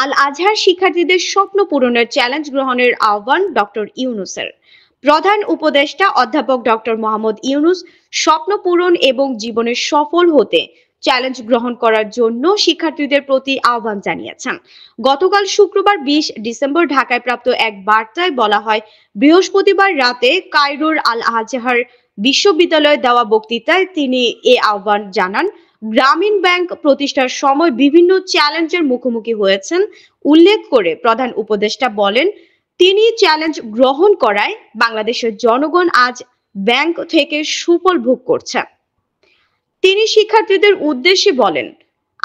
আল আজহার শিক্ষার্থীদের স্বপ্ন পূরণের চ্যালেঞ্জ গ্রহণের আহ্বান ডক্টর ইউনূসের। প্রধান উপদেষ্টা অধ্যাপক ডক্টর মোহাম্মদ ইউনূস স্বপ্ন পূরণ এবং জীবনে সফল হতে চ্যালেঞ্জ গ্রহণ করার জন্য শিক্ষার্থীদের প্রতি আহ্বান জানিয়েছেন। গতকাল শুক্রবার 20 ডিসেম্বর ঢাকায় প্রাপ্ত এক বার্তায় বলা হয়, বৃহস্পতিবার রাতে কায়রোর আল আজহার বিশ্ববিদ্যালয়ে দেওয়া বক্তৃতায় তিনি এ আহ্বান জানান। গ্রামীণ ব্যাংক প্রতিষ্ঠার সময় বিভিন্ন চ্যালেঞ্জের মুখোমুখি হয়েছেন উল্লেখ করে প্রধান উপদেষ্টা বলেন, তিনি চ্যালেঞ্জ গ্রহণ করায় বাংলাদেশের জনগণ আজ ব্যাংক থেকে সুফল ভোগ করছে। তিনি শিক্ষার্থীদের উদ্দেশ্যে বলেন,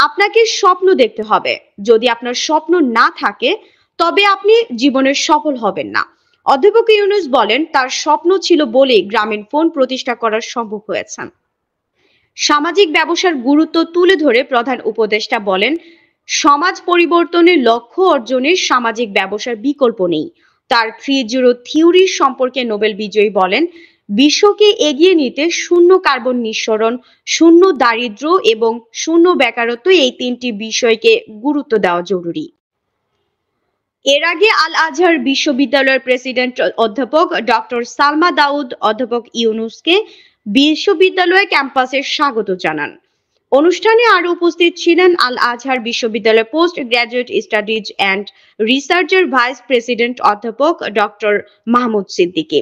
আপনাকে স্বপ্ন দেখতে হবে। যদি আপনার স্বপ্ন না থাকে তবে আপনি জীবনে সফল হবেন না। অধ্যাপক ইউনূস বলেন, তার স্বপ্ন ছিল বলেই গ্রামীণ ফোন প্রতিষ্ঠা করা সম্ভব হয়েছে। সামাজিক ব্যবসার গুরুত্ব তুলে ধরে প্রধান উপদেষ্টা বলেন, সমাজ পরিবর্তনের লক্ষ্য অর্জনে সামাজিক ব্যবসার বিকল্প নেই। তার 3-0 থিওরি সম্পর্কে নোবেল বিজয়ী বলেন, বিশ্বকে এগিয়ে নিতে শূন্য কার্বন নিঃসরণ, শূন্য দারিদ্র্য এবং শূন্য বেকারত্ব এই তিনটি বিষয়কে গুরুত্ব দেওয়া জরুরি। এর আগে আল আজহার বিশ্ববিদ্যালয়ের প্রেসিডেন্ট অধ্যাপক ডক্টর সালমা দাউদ অধ্যাপক ইউনূসকে বিশ্ববিদ্যালয় ক্যাম্পাসে স্বাগত জানান। অনুষ্ঠানে আরো উপস্থিত ছিলেন আল আজহার বিশ্ববিদ্যালয়ের পোস্ট গ্রাজুয়েট স্টাডিজ অ্যান্ড রিসার্চের ভাইস প্রেসিডেন্ট অধ্যাপক ডক্টর মাহমুদ সিদ্দিকী।